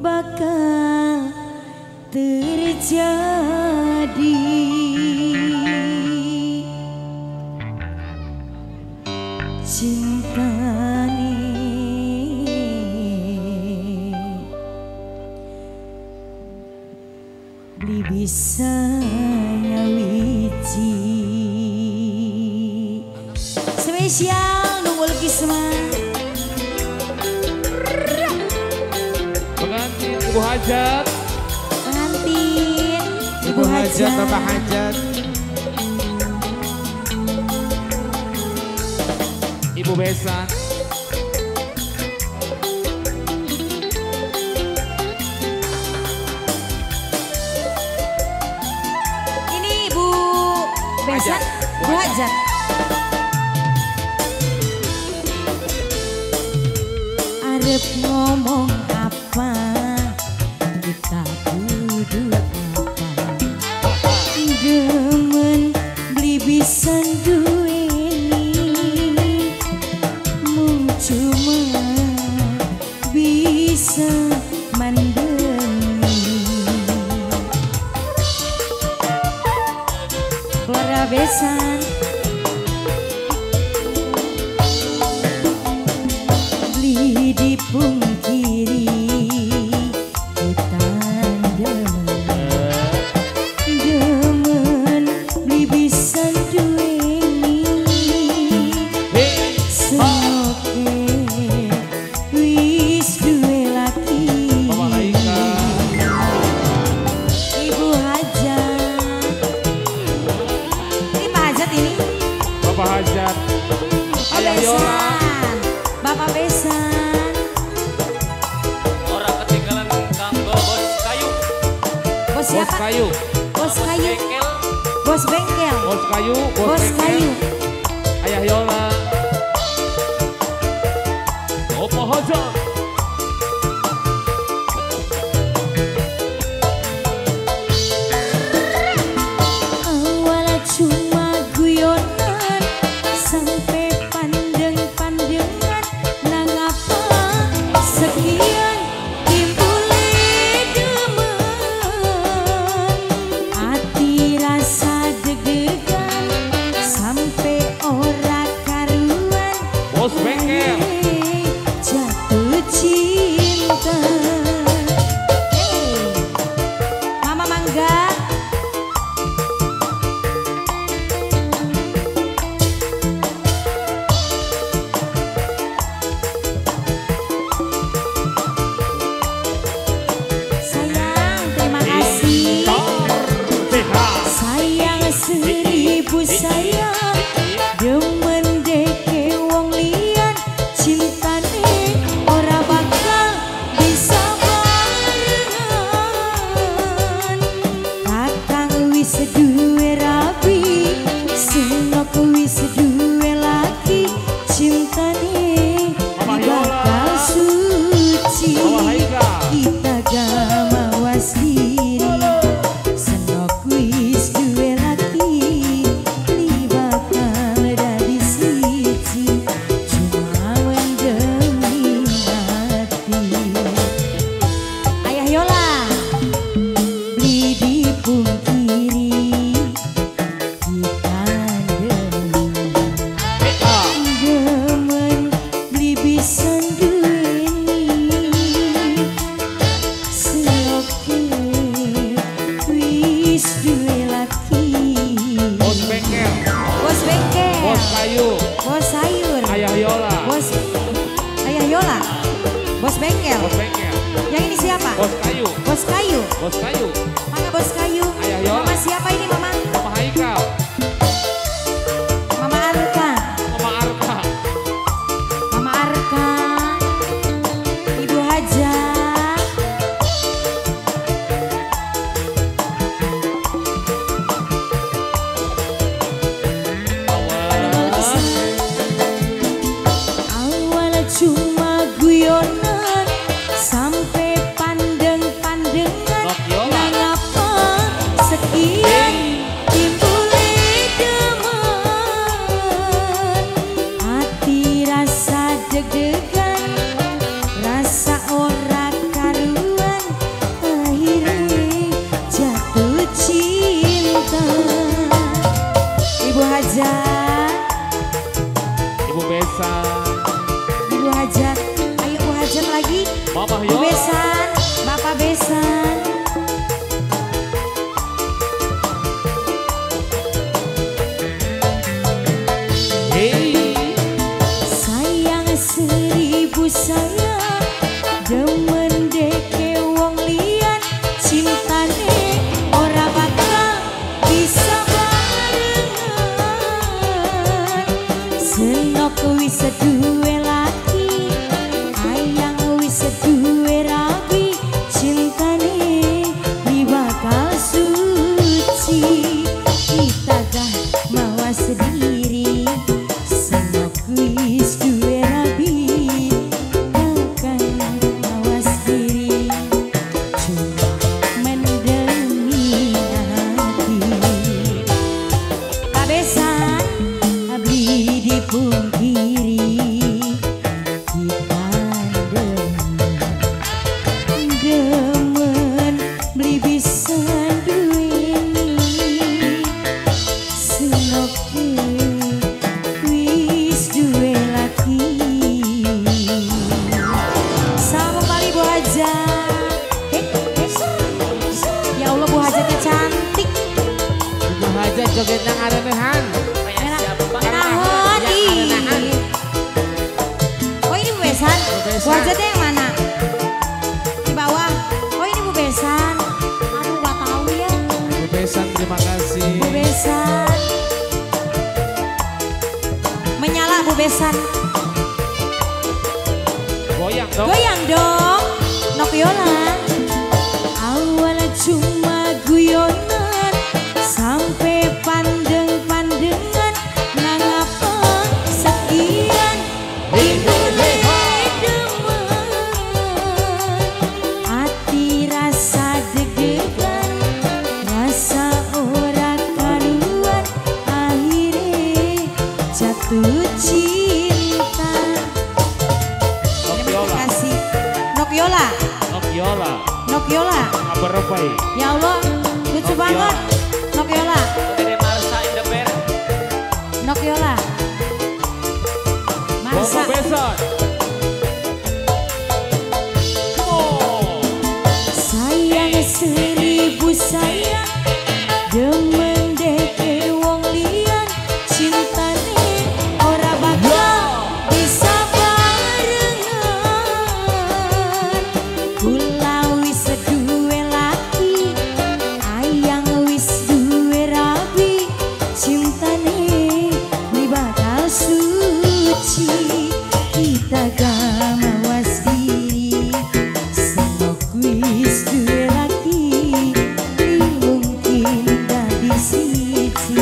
bakal terjadi. Cintane beli bisa nyawiji spesial nunggu lagi semangat pengantin Ibu Hajat, pengantin Ibu Hajat, Bapak Hajat, Ibu Besan, ini Ibu Besan, Bu Hajat. Arep ngomong apa, kita duduk apa, demen beli bisa duweni, mung cuma bisa mandemi. Keluarga Besan beli dipungkiri, kita demen beli bisa duweni, semoga wis duwe laki. Ibu Hajat, ini Pak Hajat ini, Bapak Hajat, Ayah Yola, Bapak Besan. Orang ketinggalan kanggo bos kayu. Bos Bos siapa? Kayu, Bos kayu. Bengkel. Bos bengkel. Bos Kayu, Bos kayu. Ayah Yola, Bapak Hajat. Awal cuma guyonan sampai pandeng-pandengan, nang apa sekian timbule demen, hati rasa deg-degan sampai ora karuan. Bos Bengkel, Jatuh cinta. Hey, Mama Mangga. Sayang, terima kasih. Sayang seribu sayang, demen deke wong liyan, cintane ora bakal bisa barengan. Kakang wis duwe rabi, senok wis duwe laki, cintane bakal suci. Kita gak mawas diri, senok wis duwe laki, li bakal dadi siji, cuma mendemi hati. Ayah Yola beli dipungkiri, kita demen beli bisa duweni, seoke wis duwe laki. Bos Bengkel, Bos bengkel, Bos Kayu, bos sayur, Ayah Yola, bos Ayah Yola, bos bengkel. Bos Bengkel, Yang ini siapa? Bos Kayu, Bos kayu. Bos Kayu, Mana bos kayu? Ayah Yola. Mama siapa ini mama? Mama Haikal, Mama Arka. Mama Arka, Mama Arka, Ibu Hajat. Awal cuma guyonan sampai pandeng-pandengan, Nok Yola, nang joget nang arenehan. Kayak siapa Bang? Nahon ih. Oh ini Bu Besan. Wajahnya yang mana? Di bawah. Oh ini Bu Besan. Aduh gak tahu ya. Bu Besan terima kasih. Bu Besan. Menyala Bu Besan. Goyang dong. Goyang dong. Nokiola. Awal cuma guyonan sampai pandeng-pandengan nangapa sekian itu demen hati rasa deg-degan rasa ora karuan akhirnya jatuh cinta. Terima kasih Nokiola. Nokiola. Nokiola. Kabar apa ya? Ya Allah, lucu banget. Nokiola. Dede Marsa in the band. Nokiola. Bongo Marsa. Besan. Sayang seribu sayang demen deke wong liyan cintane ora bakal bisa barengan. Kula wis duwe laki ayang wis duwe rabi cintane li bakal suci kita gak mawas diri senok wis duwe laki li mungkin dadi siji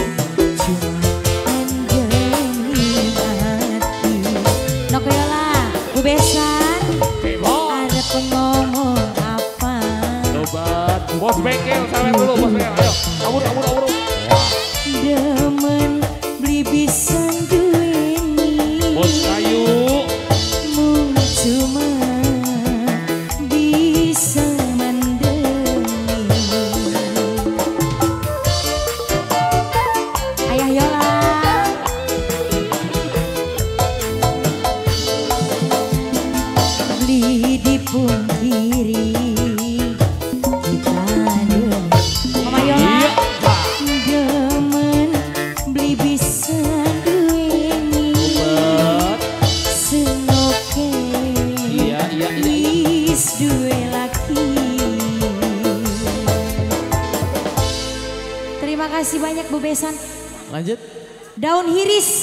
cuma endemi hati. Nokiola Bu Besan ada pengomong apa Coba bos bengkel sawer dulu bos bengkel. Ayo. Awur. demen beli pisan duweni Bos kayu. mung cuma bisa mendemi. Ayah Yola. Beli di pungkiri kita demen. Mama Yola. Iya. Demen beli bisa duweni Bet. senoke Iya. wis duwe laki. Terima kasih banyak Bu Besan. Lanjut. Daun hiris.